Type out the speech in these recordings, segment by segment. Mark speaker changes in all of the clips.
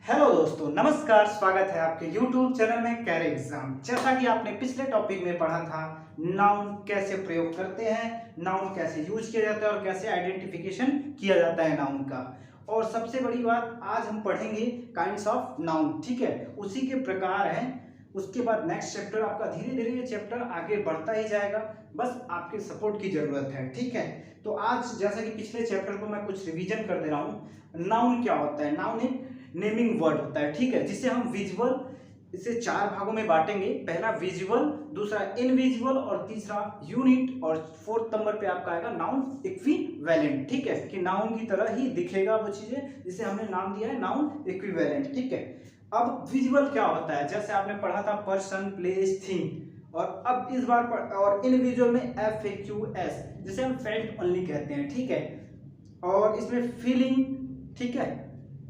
Speaker 1: Hello दोस्तों, नमस्कार। स्वागत है आपके YouTube चैनल में कैरे एग्जाम। जैसा कि आपने पिछले टॉपिक में पढ़ा था, नाउन कैसे प्रयोग करते हैं, नाउन कैसे यूज किया जाता है और कैसे आइडेंटिफिकेशन किया जाता है नाउन का। और सबसे बड़ी बात, आज हम पढ़ेंगे काइंड्स ऑफ नाउन। ठीक है, उसी के प्रकार हैं। उसके बाद नेक्स्ट चैप्टर आपका धीरे धीरे ये चैप्टर आगे बढ़ता ही जाएगा, बस आपके सपोर्ट की जरूरत है। ठीक है, तो आज जैसा कि पिछले चैप्टर को मैं कुछ रिवीजन कर दे रहा हूँ। नाउन क्या होता है? नाउन एक नेमिंग वर्ड होता है, ठीक है, जिसे हम विजुअल, इसे चार भागों में बांटेंगे। पहला विजुअल, दूसरा इनविजुअल और तीसरा यूनिट, और फोर्थ नंबर पे आपका आएगा नाउन इक्विवेलेंट। ठीक है, कि नाउन की तरह ही दिखेगा वो चीजें, जिसे हमने नाम दिया है नाउन इक्विवेलेंट। ठीक है, अब विजुअल क्या होता है? जैसे आपने पढ़ा था पर्सन, प्लेस, थिंग। और अब इस बार और इनविजुअल में FAQS, जिसे हम फेल्ट ओनली कहते हैं। ठीक है, और इसमें फीलिंग, ठीक है,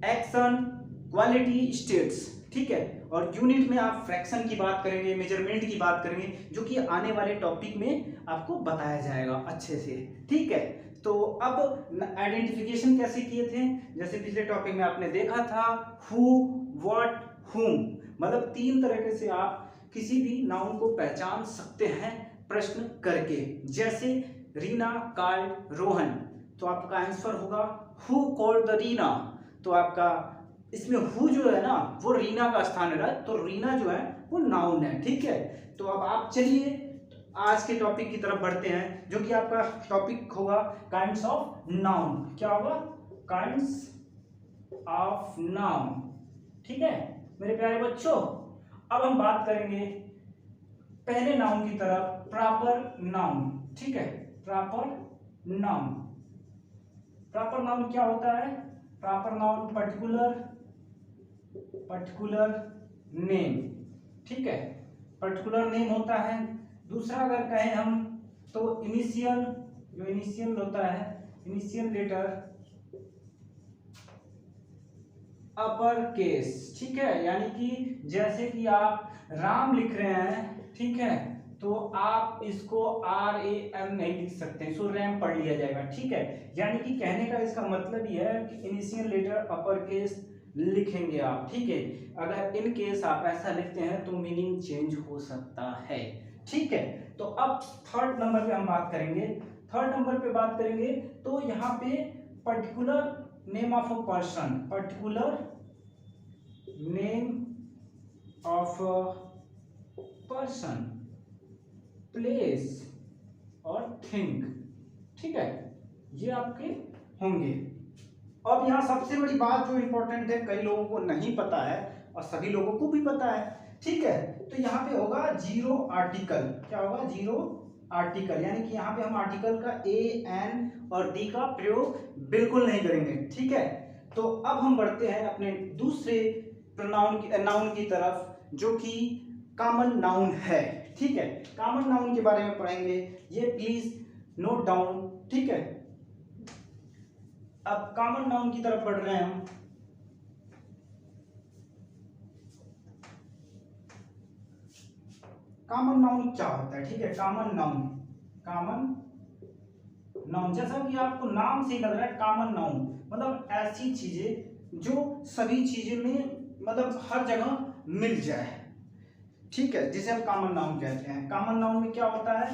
Speaker 1: एक्शन, क्वालिटी, स्टेट्स। ठीक है, और यूनिट में आप फ्रैक्शन की बात करेंगे, मेजरमेंट की बात करेंगे, जो कि आने वाले टॉपिक में आपको बताया जाएगा अच्छे से। ठीक है, तो अब आइडेंटिफिकेशन कैसे किए थे? जैसे पिछले टॉपिक में आपने देखा था, हु, व्हाट, हुम। मतलब तीन तरीके से आप किसी भी नाउन को पहचान सकते हैं प्रश्न करके। जैसे रीना कॉल्ड रोहन, तो आपका आंसर होगा हु कॉल्ड द रीना। तो आपका इसमें हु जो है ना, वो रीना का स्थान है, तो रीना जो है वो नाउन है। ठीक है, तो अब आप चलिए आज के टॉपिक की तरफ बढ़ते हैं, जो कि आपका टॉपिक होगा काइंड्स ऑफ नाउन। क्या होगा? Kinds of noun. ठीक है मेरे प्यारे बच्चों, अब हम बात करेंगे पहले नाउन की तरफ, प्रॉपर नाउन। ठीक है, प्रॉपर नाउन। प्रॉपर नाउन क्या होता है? Proper noun particular name. ठीक है, पर्टिकुलर नेम होता है। दूसरा अगर कहें हम तो इनिशियल, जो इनिशियल होता है, इनिशियल लेटर अपर केस। ठीक है, यानी कि जैसे कि आप राम लिख रहे हैं, ठीक है, तो आप इसको RAM नहीं लिख सकते, इसको रैम पढ़ लिया जाएगा। ठीक है, यानी कि कहने का इसका मतलब ये है कि इनिशियल लेटर अपर केस लिखेंगे आप। ठीक है, अगर इन केस आप ऐसा लिखते हैं तो मीनिंग चेंज हो सकता है। ठीक है, तो अब थर्ड नंबर पे हम बात करेंगे। थर्ड नंबर पे बात करेंगे तो यहाँ पे particular name of a person, particular name of a person, place और थिंग। ठीक है, ये आपके होंगे। अब यहाँ सबसे बड़ी बात जो इंपॉर्टेंट है, कई लोगों को नहीं पता है और सभी लोगों को भी पता है। ठीक है, तो यहाँ पे होगा जीरो आर्टिकल। क्या होगा? जीरो आर्टिकल, यानी कि यहाँ पे हम आर्टिकल का AN और D का प्रयोग बिल्कुल नहीं करेंगे। ठीक है, तो अब हम बढ़ते हैं अपने दूसरे नाउन की तरफ, जो कि कॉमन नाउन है। ठीक है, कॉमन नाउन के बारे में पढ़ेंगे, ये प्लीज नोट डाउन। ठीक है, अब कॉमन नाउन की तरफ बढ़ रहे हैं हम। कॉमन नाउन क्या होता है? ठीक है, कॉमन नाउन, कॉमन नाउन जैसा कि आपको नाम से ही लग रहा है, कॉमन नाउन मतलब ऐसी चीजें जो सभी चीजों में, मतलब हर जगह मिल जाए। ठीक है, जिसे हम कॉमन नाउन कहते हैं। कॉमन नाउन में क्या होता है?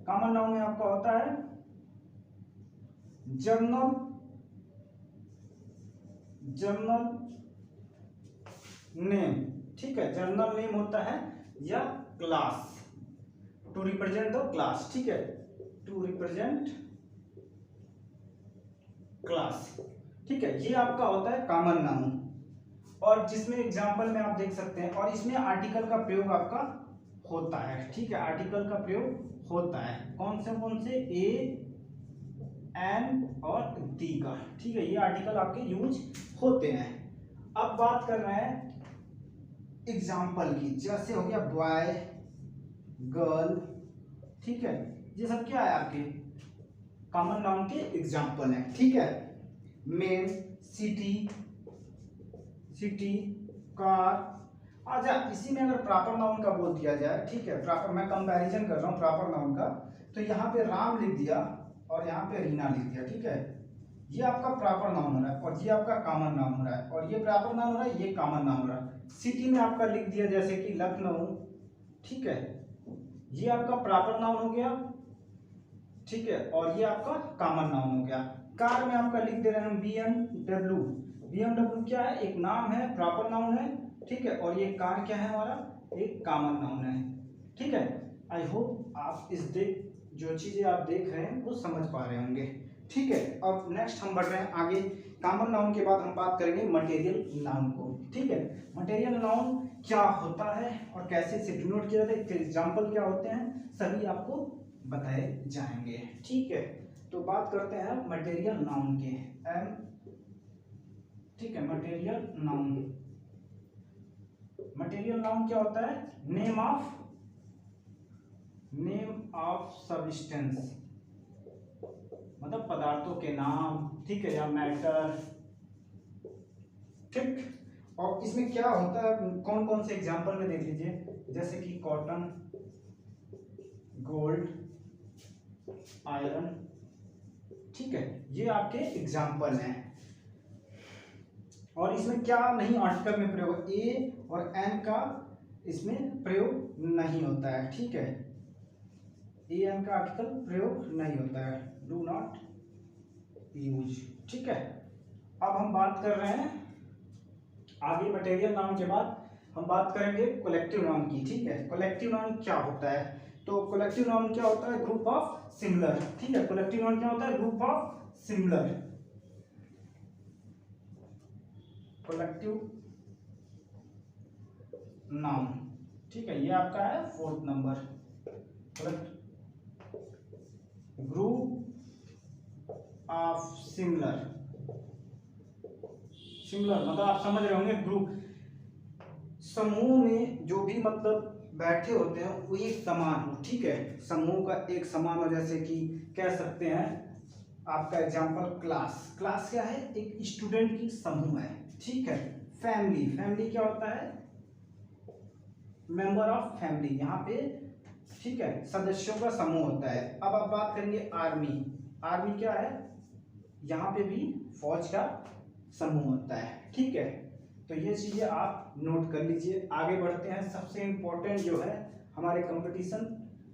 Speaker 1: कॉमन नाउन में आपका होता है जर्नल नेम। ठीक है, जर्नल नेम होता है या class, to represent the class. ठीक है, टू रिप्रेजेंट क्लास। ठीक है, ये आपका होता है कॉमन नाउन, और जिसमें एग्जांपल में आप देख सकते हैं, और इसमें आर्टिकल का प्रयोग आपका होता है। ठीक है, आर्टिकल का प्रयोग होता है। कौन से AN और D का। ठीक है, ये आर्टिकल आपके यूज होते हैं। अब बात कर रहे हैं एग्जाम्पल की, जैसे हो गया बॉय, गर्ल। ठीक है, ये सब क्या है? आपके कॉमन नाउन के एग्जाम्पल हैं। ठीक है, मेन, सिटी, कार। अच्छा, इसी में अगर प्रॉपर नाउन का बोल दिया जाए, ठीक है, प्रॉपर, मैं कंपैरिजन कर रहा हूँ प्रॉपर नाउन का, तो यहाँ पे राम लिख दिया और यहाँ पे रीना लिख दिया। ठीक है, ये आपका प्रॉपर नाउन हो रहा है और ये आपका कॉमन नाउन हो रहा है, और ये प्रॉपर नाउन हो रहा है, ये कॉमन नाउन हो रहा है। सिटी में आपका लिख दिया जैसे कि लखनऊ, ठीक है, ये आपका प्रॉपर नाउन हो गया, ठीक है, और ये आपका कॉमन नाउन हो गया। कार में आपका लिख दे रहे हैं हम BMW। BMW क्या है, एक नाम है, प्रॉपर नाउन है, ठीक है, और ये कार क्या है हमारा, एक कॉमन नाउन है, ठीक है। आई होप आप जो चीजें आप देख रहे हैं वो समझ पा रहे होंगे, ठीक है। अब नेक्स्ट हम बढ़ रहे हैं आगे। कॉमन नाउन के बाद हम बात करेंगे मटेरियल नाउन को, ठीक है। मटेरियल नाउन क्या होता है और कैसे इसे डिनोट किया जाता है, इसके एग्जाम्पल क्या होते हैं, सभी आपको बताए जाएंगे, ठीक है। तो बात करते हैं मटेरियल नाउन के, एम, ठीक है। मटेरियल नाउन, मटेरियल नाउन क्या होता है, नेम ऑफ सब्सटेंस, मतलब पदार्थों के नाम, ठीक है, या मैटर, ठीक। और इसमें क्या होता है, कौन कौन से एग्जाम्पल में देख लीजिए, जैसे कि कॉटन, गोल्ड, आयरन, ठीक है, ये आपके एग्जाम्पल हैं। और इसमें क्या नहीं, आर्टिकल में प्रयोग, ए और एन का इसमें प्रयोग नहीं होता है, ठीक है, ए एन का आर्टिकल प्रयोग नहीं होता है, डू नॉट यूज, ठीक है। अब हम बात कर रहे हैं आगे, मटेरियल नाउन के बाद हम बात करेंगे कलेक्टिव नाउन की, ठीक है। कलेक्टिव नाउन क्या होता है, तो कलेक्टिव नाउन क्या होता है, ग्रुप ऑफ सिमिलर, ठीक है। कलेक्टिव नाउन क्या होता है, group of similar, collective noun, ठीक है। ये आपका है 4th number, group of similar, similar मतलब आप समझ रहे होंगे, ग्रुप, समूह में जो भी मतलब बैठे होते हैं वो एक समान हो, ठीक है, समूह का एक समान हो, जैसे कि कह सकते हैं आपका एग्जांपल क्लास, क्लास क्या है, एक स्टूडेंट की समूह है, ठीक है। फैमिली, फैमिली क्या होता है, मेंबर ऑफ फैमिली, यहाँ पे, ठीक है, सदस्यों का समूह होता है। अब आप बात करेंगे आर्मी, आर्मी क्या है, यहाँ पे भी फौज का समूह होता है, ठीक है। तो ये चीजें आप नोट कर लीजिए। आगे बढ़ते हैं, सबसे इंपॉर्टेंट जो है हमारे कंपटीशन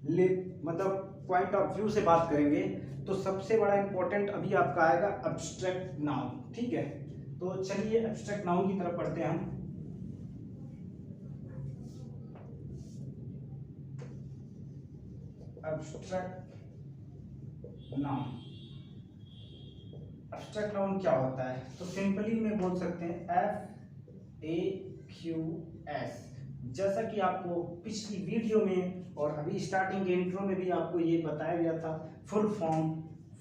Speaker 1: ले मतलब पॉइंट ऑफ व्यू से बात करेंगे, तो सबसे बड़ा इंपॉर्टेंट अभी आपका आएगा एब्स्ट्रैक्ट नाउन, ठीक है। तो चलिए एब्स्ट्रैक्ट नाउन की तरफ पढ़ते हैं हम। एब्स्ट्रैक्ट नाउन, एब्स्ट्रैक्ट नाउन क्या होता है, तो सिंपली में बोल सकते हैं FAQS। जैसा कि आपको पिछली वीडियो में और अभी स्टार्टिंग के इंट्रो में भी आपको ये बताया गया था, full form,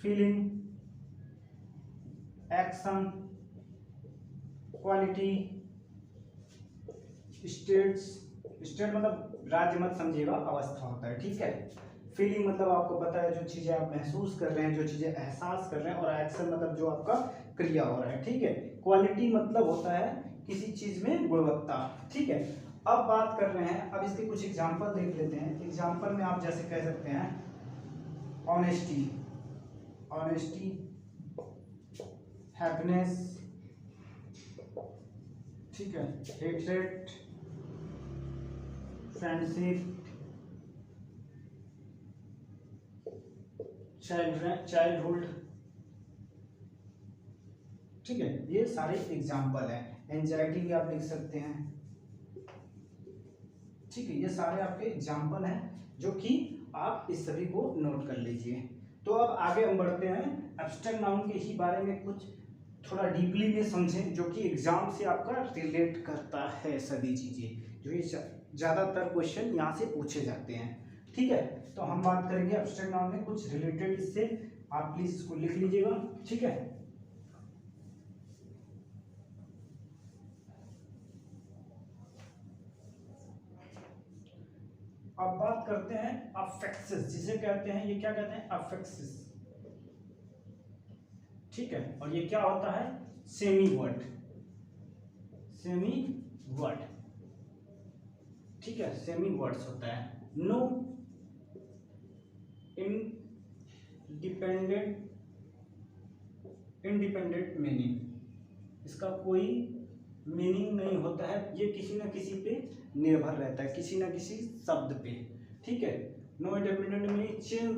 Speaker 1: feeling, action, quality, states, state मतलब राज्य मत समझिएगा, अवस्था होता है, ठीक है। फीलिंग मतलब आपको पता है जो चीजें आप महसूस कर रहे हैं, जो चीजें एहसास कर रहे हैं, और एक्शन मतलब जो आपका क्रिया हो रहा है, ठीक है। क्वालिटी मतलब होता है किसी चीज में गुणवत्ता, ठीक है। अब बात कर रहे हैं, अब इसके कुछ एग्जांपल देख लेते हैं। एग्जांपल में आप जैसे कह सकते हैं ऑनेस्टी, ऑनेस्टी, हैप्पीनेस, ठीक है, हेट्रेट, फ्रेंडशिप, चाइल्डहुड, ठीक है, ये सारे एग्जाम्पल हैं। एंजाइटी भी आप लिख सकते हैं, ठीक है, ये सारे आपके एग्जाम्पल हैं जो कि आप इस सभी को नोट कर लीजिए। तो अब आगे हम बढ़ते हैं, एब्स्ट्रैक्ट नाउन के ही बारे में कुछ थोड़ा डीपली में समझें, जो कि एग्जाम से आपका रिलेट करता है, सभी चीजें जो ये ज्यादातर क्वेश्चन यहाँ से पूछे जाते हैं, ठीक है। तो हम बात करेंगे एब्स्ट्रैक्ट नाउन में कुछ रिलेटेड, इससे आप प्लीज इसको लिख लीजिएगा, ठीक है। अब बात करते हैं अफेक्सेस, जिसे कहते हैं, ये क्या कहते हैं, अफेक्सेस, ठीक है। और ये क्या होता है, सेमी वर्ड, सेमी वर्ड, ठीक है, सेमी वर्ड्स होता है। नो इंडिपेंडेंट इंडिपेंडेंट मीनिंग, इसका कोई मीनिंग नहीं होता है, ये किसी न किसी पे निर्भर रहता है, किसी न किसी शब्द पे, ठीक है। No independent meaning, change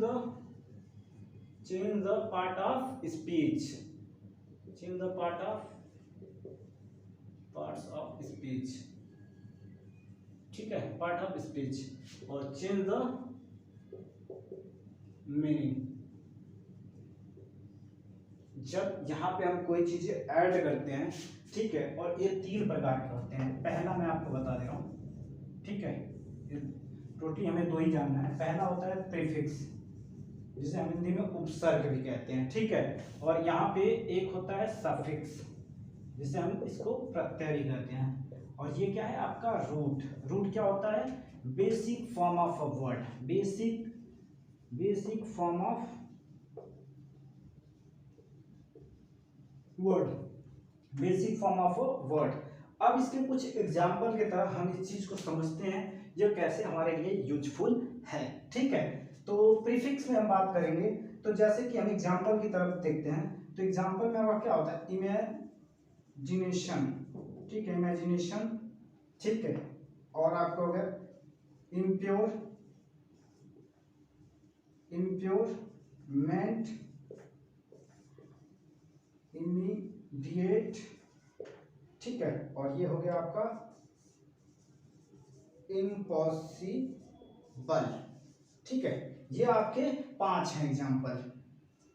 Speaker 1: the part of speech, change the parts of speech, ठीक है, पार्ट ऑफ स्पीच, और चेंज द मीनिंग। जब यहाँ पे हम कोई चीजें ऐड करते हैं, ठीक है, और ये 3 प्रकार के होते हैं। पहला मैं आपको बता दे रहा हूँ, ठीक है, टोटली हमें 2 ही जानना है। पहला होता है प्रीफिक्स, जिसे हम हिंदी में उपसर्ग भी कहते हैं, ठीक है, और यहाँ पे एक होता है सफिक्स, जिसे हम इसको प्रत्यय भी कहते हैं, और ये क्या है आपका रूट। रूट क्या होता है? Basic form of a word, basic form of word, basic form of a word. अब इसके कुछ एग्जाम्पल की तरह हम इस चीज को समझते हैं, ये कैसे हमारे लिए यूजफुल है, ठीक है। तो प्रीफिक्स में हम बात करेंगे, तो जैसे कि हम एग्जाम्पल की तरफ देखते हैं, तो एग्जाम्पल में आपका क्या होता है? इमेजिनेशन, ठीक है, इमेजिनेशन, ठीक है, और आपको हो गया इम्प्योरमेंट, इमीडिएट, ठीक है, और ये हो गया आपका इम्पॉसिबल, ठीक है। ये आपके 5 हैं एग्जाम्पल,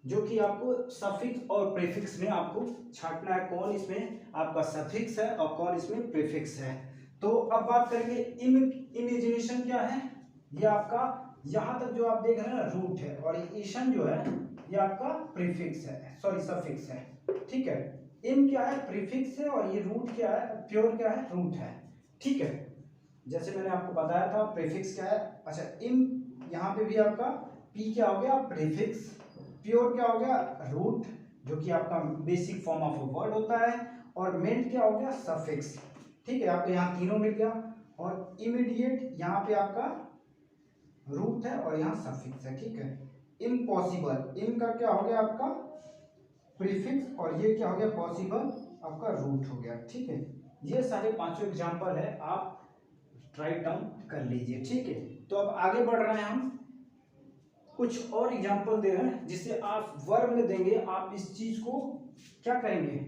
Speaker 1: जो कि आपको सफिक्स और प्रीफिक्स में आपको छांटना है, कौन इसमें आपका सफिक्स है और कौन इसमें प्रीफिक्स है। तो अब बात करेंगे इमेजिनेशन क्या है? ये आपका यहां तक जो आप देख रहे हैं ना, रूट है, और ईशन जो है ये आपका प्रीफिक्स है, सॉरी सफिक्स है, ठीक है। इम क्या है? प्रीफिक्स है, और ये रूट क्या है? प्योर क्या है? रूट है, ठीक है। जैसे मैंने आपको बताया था प्रीफिक्स क्या है। अच्छा, इम यहाँ पे भी आपका पी क्या हो गया? प्रीफिक्स। प्योर क्या हो गया? रूट, जो कि आपका बेसिक फॉर्म ऑफ वर्ड होता है, और मेंट क्या हो गया? सफिक्स, ठीक है। आपको यहाँ तीनों मिल गया, और इमीडिएट यहाँ पे आपका रूट है और यहाँ सफिक्स है, ठीक है। इम्पॉसिबल, इम का क्या हो गया? आपका प्रीफिक्स, और ये क्या हो गया? पॉसिबल, आपका रूट हो गया, ठीक है। ये सारे 5 एग्जाम्पल है, आप राइट डाउन कर लीजिए, ठीक है। तो अब आगे बढ़ रहे हैं, हम कुछ और एग्जाम्पल दे रहे हैं, जिससे आप वर्ब में देंगे, आप इस चीज को क्या करेंगे?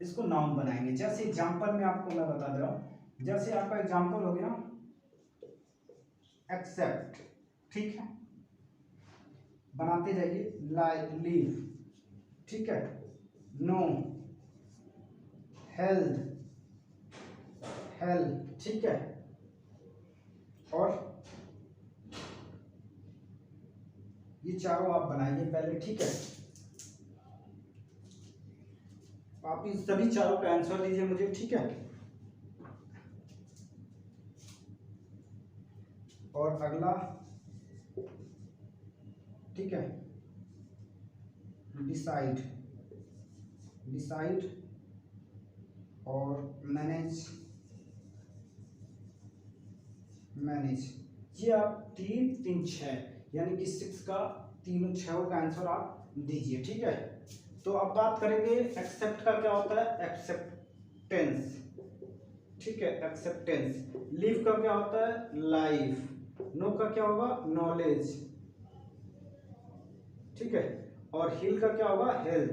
Speaker 1: इसको नाउन बनाएंगे। जैसे एग्जाम्पल में आपको मैं बता दे रहा हूं, जैसे आपका एग्जाम्पल हो गया एक्सेप्ट, ठीक है, बनाते जाइए। लीव, ठीक है, नो, हेल्थ, ठीक है, और ये चारों आप बनाइए पहले, ठीक है। आप इन सभी चारों का आंसर दीजिए मुझे, ठीक है। और अगला, ठीक है, डिसाइड, और मैनेज, ये आप 3 3 6, यानी कि 6 का तीनों 6 का आंसर आप दीजिए, ठीक है। तो अब बात करेंगे एक्सेप्ट का क्या होता है? एक्सेप्टेंस, ठीक है, एक्सेप्टेंस। लीव का क्या होता है? लाइफ। नो का क्या होगा? नॉलेज, ठीक है, और हील का क्या होगा? हेल्थ,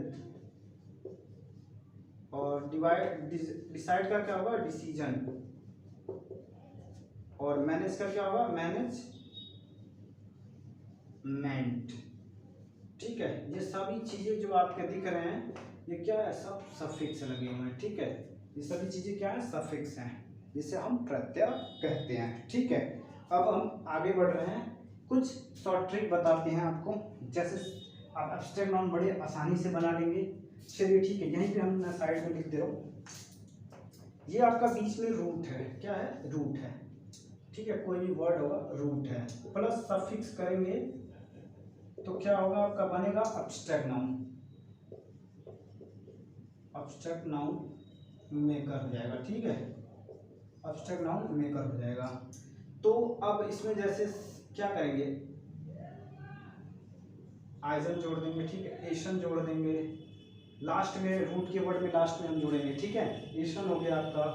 Speaker 1: और डिसाइड का क्या होगा? डिसीजन, और मैनेज का क्या होगा? मैनेजमेंट, ठीक है। ये सभी चीजें जो आपके दिख रहे हैं, ये क्या है? सब सफिक्स लगे हुए हैं, ठीक है। ये सभी चीजें क्या है? सफिक्स हैं, जिसे हम प्रत्यय कहते हैं, ठीक है। अब हम आगे बढ़ रहे हैं, कुछ शॉर्ट ट्रिक बताते हैं आपको, जैसे आप एब्स्ट्रैक्ट नाउन बड़े आसानी से बना लेंगे। चलिए ठीक है, यहीं पे हम मैं साइड में लिख दे रहा हूँ। ये आपका बीच में रूट है, क्या है? रूट है, ठीक है, कोई भी वर्ड होगा रूट है, प्लस सफिक्स करेंगे तो क्या होगा? आपका बनेगा एब्स्ट्रैक्ट नाउन मेकर हो जाएगा, ठीक है, एब्स्ट्रैक्ट नाउन मेकर हो जाएगा। तो अब इसमें जैसे क्या करेंगे? आइजन जोड़ देंगे, ठीक है, एशन जोड़ देंगे, लास्ट में रूट के वर्ड में लास्ट में हम जोड़ेंगे, ठीक है। ये सन हो गया आपका,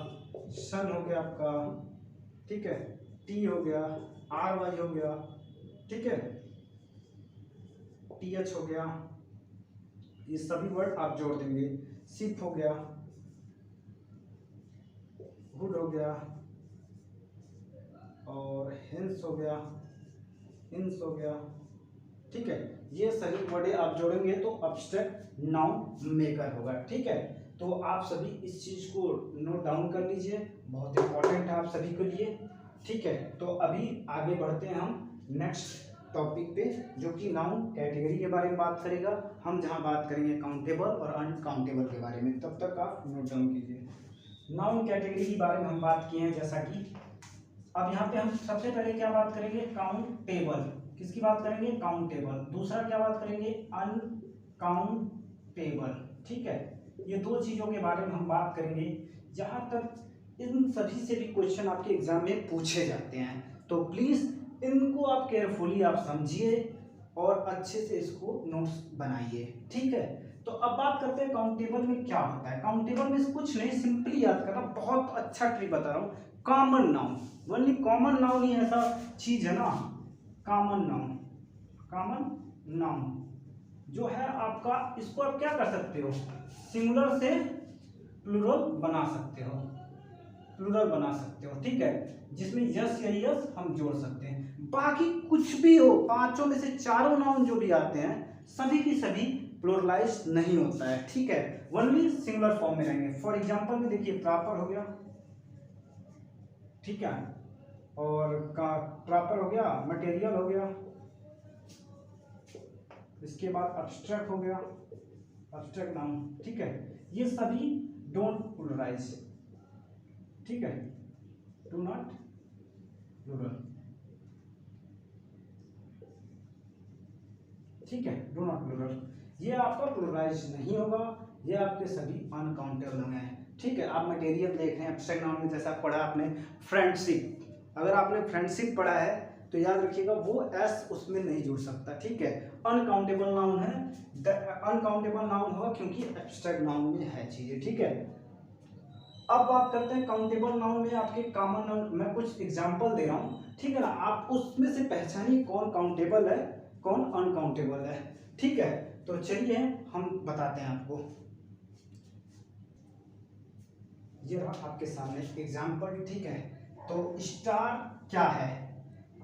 Speaker 1: सन हो गया आपका, ठीक है। टी हो गया, आर वाई हो गया, ठीक है। टी एच हो गया, ये सभी वर्ड आप जोड़ देंगे। सिप हो गया, हुड हो गया, और हिंस हो गया, हिंस हो गया, ठीक है। ये सभी वर्ड आप जोड़ेंगे तो अब्स्ट्रैक्ट नाउन मेकर होगा, ठीक है। तो आप सभी इस चीज को नोट डाउन कर लीजिए, बहुत इंपॉर्टेंट है आप सभी के लिए, ठीक है। तो अभी आगे बढ़ते हैं हम नेक्स्ट टॉपिक पे, जो कि नाउन कैटेगरी के बारे में बात करेगा। हम जहां बात करेंगे काउंटेबल और अनकाउंटेबल के बारे में, तब तक आप नोट डाउन कीजिए। नाउन कैटेगरी के बारे में हम बात किए हैं, जैसा कि अब यहाँ पे हम सबसे पहले क्या बात करेंगे, काउंटेबल। किसकी बात करेंगे, काउंटेबल। दूसरा क्या बात करेंगे, अनकाउंटेबल, ठीक है। ये दो चीजों के बारे में हम बात करेंगे। जहां तक इन सभी से भी क्वेश्चन आपके एग्जाम में पूछे जाते हैं, तो प्लीज इनको आप केयरफुली आप समझिए और अच्छे से इसको नोट्स बनाइए, ठीक है। तो अब बात करते हैं काउंटेबल में क्या होता है। काउंटेबल में कुछ नहीं, सिंपली याद करना, बहुत अच्छा ट्रिक बता रहा हूँ। Common noun, only common noun ही ऐसा चीज है ना, कॉमन नाउन। कॉमन नाउन जो है आपका, इसको आप क्या कर सकते हो, सिंगुलर से प्लूरल बना सकते हो, प्लूरल बना सकते हो, ठीक है। जिसमें यस या यस हम जोड़ सकते हैं। बाकी कुछ भी हो, पांचों में से चारों नाउन जो भी आते हैं सभी की सभी प्लूरलाइज नहीं होता है, ठीक है। ओनली सिंगुलर फॉर्म में रहेंगे। फॉर एग्जांपल में देखिए, प्रॉपर हो गया, ठीक है, और का प्रॉपर हो गया, मटेरियल हो गया, इसके बाद अब्स्ट्रैक्ट हो गया, अब्स्ट्रैक्ट नाउन, ठीक है। ये सभी डोंट प्लूरलाइज, ठीक है, डू नॉट प्लूरल, ठीक है, डू नॉट प्लूरल। ये आपका प्लूरलाइज नहीं होगा, ये आपके सभी अनकाउंटेबल होंगे, ठीक है। आप मटेरियल देख रहे हैं एब्स्ट्रैक्ट नाउन में, जैसा पढ़ा आपने फ्रेंडशिप, अगर आपने फ्रेंडशिप पढ़ा है तो याद रखिएगा वो एस उसमें नहीं जुड़ सकता, ठीक है। अनकाउंटेबल नाउन है, अनकाउंटेबल नाउन होगा क्योंकि एब्स्ट्रैक्ट नाउन में है चीजें, ठीक है। अब बात करते हैं काउंटेबल नाउन में आपके कॉमन नाउन। मैं कुछ एग्जांपल दे रहा हूँ, ठीक है ना, आप उसमें से पहचानिए कौन काउंटेबल है कौन अनकाउंटेबल है, ठीक है। तो चलिए हम बताते हैं आपको। ये रहा आपके सामने एग्जांपल, ठीक है। तो स्टार क्या है,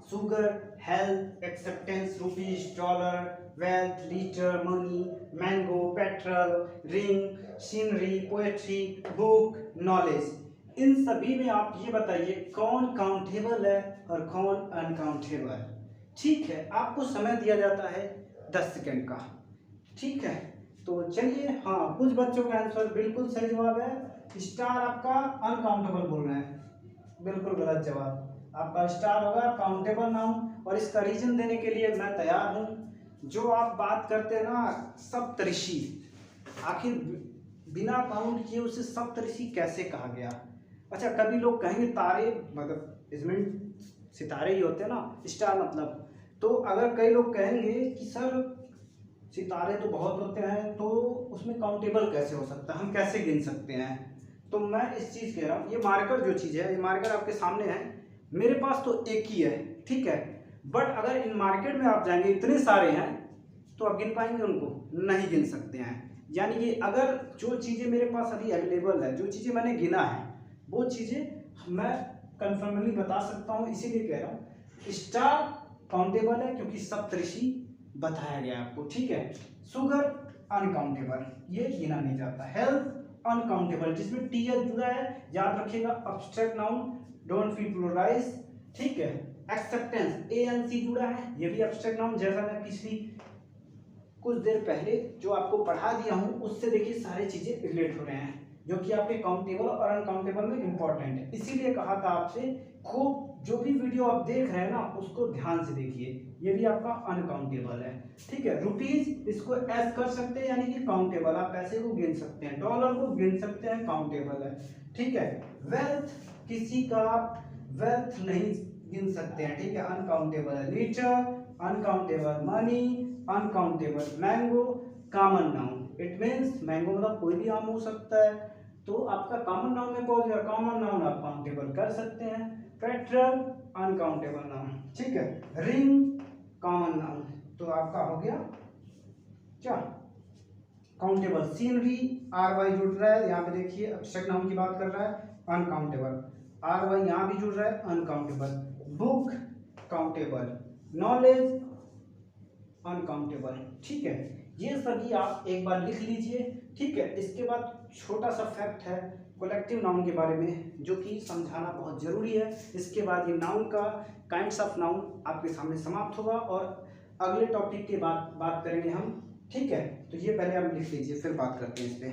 Speaker 1: sugar, health, acceptance, rupees, dollar, wealth, litre, money, mango, petrol, ring, scenery, poetry, book, knowledge. इन सभी में आप ये बताइए कौन काउंटेबल है और कौन अनकाउंटेबल, ठीक है। आपको समय दिया जाता है 10 सेकंड का, ठीक है। तो चलिए, हाँ, कुछ बच्चों का आंसर बिल्कुल सही जवाब है, स्टार आपका अनकाउंटेबल बोल रहे हैं, बिल्कुल गलत जवाब। आपका स्टार होगा काउंटेबल नाउन, और इसका रीजन देने के लिए मैं तैयार हूं। जो आप बात करते हैं ना सप्तऋषि, आखिर बिना काउंट किए उसे सप्तऋषि कैसे कहा गया। अच्छा, कभी लोग कहेंगे तारे, मतलब इसमें सितारे ही होते हैं ना, स्टार मतलब। तो अगर कई लोग कहेंगे कि सर सितारे तो बहुत होते हैं, तो उसमें काउंटेबल कैसे हो सकता है, हम कैसे गिन सकते हैं। तो मैं इस चीज़ कह रहा हूँ, ये मार्कर जो चीज़ है, ये मार्कर आपके सामने है, मेरे पास तो एक ही है, ठीक है। बट अगर इन मार्केट में आप जाएंगे, इतने सारे हैं, तो आप गिन पाएंगे उनको, नहीं गिन सकते हैं। यानी कि अगर जो चीज़ें मेरे पास अभी अवेलेबल है, जो चीज़ें मैंने गिना है, वो चीज़ें मैं कन्फर्मली बता सकता हूँ, इसीलिए कह रहा हूँ स्टार काउंटेबल है क्योंकि सप्तऋषि बताया गया आपको, ठीक है। शुगर अनकाउंटेबल, ये गिना नहीं जाता। हेल्थ अनकाउंटेबल, जिसमें टी एच जुड़ा है, याद रखिएगा, abstract noun, don't feel pluralise, ठीक है। एक्सेप्टेंस ए एन सी जुड़ा है, ये भी अब्स्ट्रैक्ट नाउन, जैसा मैं पिछली कुछ देर पहले जो आपको पढ़ा दिया हूं, उससे देखिए सारी चीजें रिलेट हो रहे हैं, जो कि आपके काउंटेबल और अनकाउंटेबल में इंपॉर्टेंट है। इसीलिए कहा था आपसे, खूब जो भी वीडियो आप देख रहे हैं ना, उसको ध्यान से देखिए। ये भी आपका अनकाउंटेबल है, ठीक है। रुपीज, इसको एस कर सकते हैं, यानी कि काउंटेबल, आप पैसे को गिन सकते हैं। डॉलर को गिन सकते हैं, काउंटेबल है, ठीक है। वेल्थ, किसी का वेल्थ नहीं गिन सकते हैं, ठीक है, अनकाउंटेबल है। Litre uncountable, money uncountable, mango common noun, it means mango मतलब कोई भी आम हो सकता है। तो आपका कॉमन नाउन में पहुंच गया, कॉमन नाउन आप काउंटेबल कर सकते हैं। पेट्रोल अनकाउंटेबल नाउन, ठीक है। रिंग कॉमन नाउन, तो आपका हो गया क्या काउंटेबल। सीनरी आर वाई जुड़ रहा है यहाँ पे, देखिए एब्स्ट्रैक्ट नाउन की बात कर रहा है, अनकाउंटेबल। आर वाई यहाँ भी जुड़ रहा है, uncountable. Book countable, knowledge uncountable, ठीक है। ये सभी आप एक बार लिख लीजिए, ठीक है। इसके बाद छोटा सा फैक्ट है कलेक्टिव नाउन के बारे में, जो कि समझाना बहुत जरूरी है। इसके बाद ये नाउन का काइंड्स ऑफ नाउन आपके सामने समाप्त होगा और अगले टॉपिक के बाद बात करेंगे हम, ठीक है। तो ये पहले आप लिख लीजिए, फिर बात करते हैं इस पे।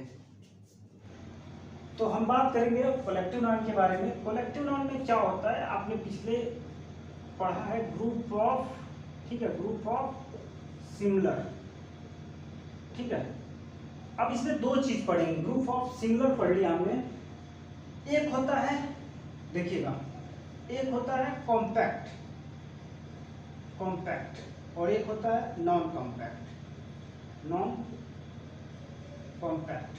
Speaker 1: तो हम बात करेंगे कलेक्टिव नाउन के बारे में। कलेक्टिव नाउन में क्या होता है, आपने पिछले पढ़ा है ग्रुप ऑफ, ठीक है, ग्रुप ऑफ सिमिलर, ठीक है। अब इसमें दो चीज पढ़ेंगे, ग्रुप ऑफ सिमिलर पढ़ लिया हमने। एक होता है, देखिएगा, एक होता है कॉम्पैक्ट, कॉम्पैक्ट, और एक होता है नॉन कॉम्पैक्ट, नॉन कॉम्पैक्ट,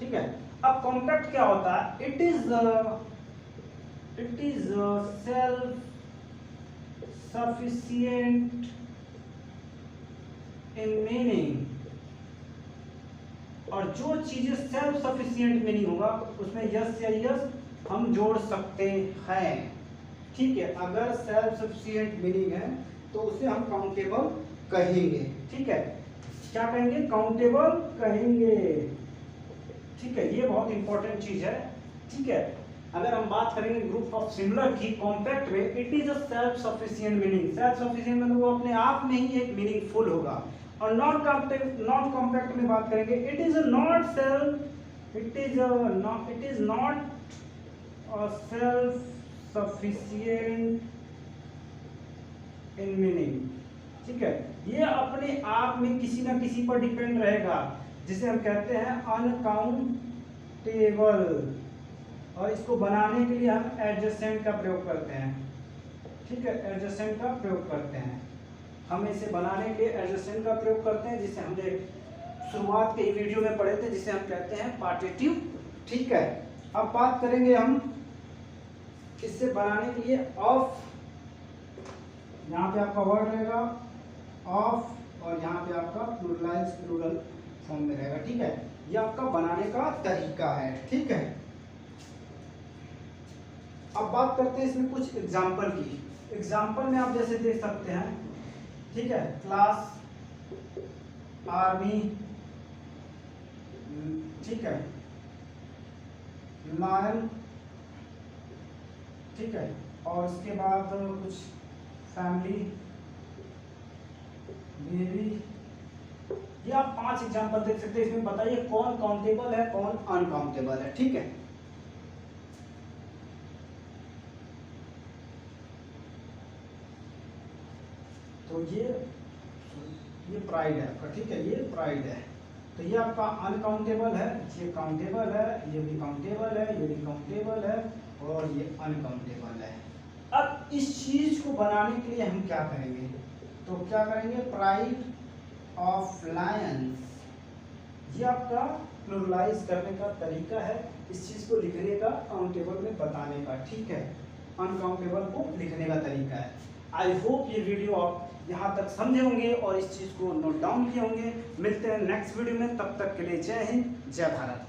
Speaker 1: ठीक है। अब कॉम्पैक्ट क्या होता है, it is self sufficient in meaning, और जो चीजें सेल्फ सफिशिएंट मीनिंग होगा उसमें यस या यस हम जोड़ सकते हैं, ठीक है। अगर सेल्फ सफिशिएंट मीनिंग है तो उसे हम काउंटेबल कहेंगे, ठीक है। क्या कहेंगे, काउंटेबल कहेंगे, ठीक है। ये बहुत इंपॉर्टेंट चीज है, ठीक है। अगर हम बात करेंगे ग्रुप ऑफ सिमिलर की कॉम्पैक्ट में, it is a self sufficient meaning. Self sufficient मतलब वो अपने आप में ही एक मीनिंगफुल होगा। और नॉन कॉम्पैक्ट में बात करेंगे, it is not self, it is not a self sufficient in meaning, ठीक है। ये अपने आप में किसी ना किसी पर डिपेंड रहेगा, जिसे हम कहते हैं अनकाउंटेबल। और इसको बनाने के लिए हम एडजेसेंट का प्रयोग करते हैं, ठीक है, एडजेसेंट का प्रयोग करते हैं। हम इसे बनाने के लिए एडजेसेंट का प्रयोग करते हैं, जिसे हमने शुरुआत के वीडियो में पढ़े थे, जिसे हम कहते हैं पार्टिटिव, ठीक है। अब बात करेंगे हम इससे बनाने के लिए ऑफ, यहाँ पे आपका वर्ड रहेगा ऑफ, और यहाँ पे आपका प्लूरलाइज प्लूरल फॉर्म में रहेगा, ठीक है। ये आपका बनाने का तरीका है, ठीक है। अब बात करते हैं इसमें कुछ एग्जाम्पल की। एग्जाम्पल में आप जैसे देख सकते हैं, ठीक है, क्लास, आर्मी, ठीक है, लायन, ठीक है, और उसके बाद कुछ फैमिली, बेबी। ये आप 5 एग्जाम्पल देख सकते हैं। इसमें बताइए कौन काउंटेबल है, कौन अनकाउंटेबल है, ठीक है। तो ये प्राइड है आपका, ठीक है, ये प्राइड है। तो ये आपका अनकाउंटेबल है, ये काउंटेबल है, ये भी काउंटेबल है, ये भी काउंटेबल है, और ये अनकाउंटेबल है। अब इस चीज को बनाने के लिए हम क्या करेंगे, तो क्या करेंगे, प्राइड ऑफ लायंस, ये आपका प्लुरलाइज करने का तरीका है, इस चीज को लिखने का, काउंटेबल में बताने का, ठीक है, अनकाउंटेबल को लिखने का तरीका है। आई होप ये वीडियो आप यहाँ तक समझे होंगे और इस चीज़ को नोट डाउन किए होंगे। मिलते हैं नेक्स्ट वीडियो में, तब तक के लिए जय हिंद, जय भारत।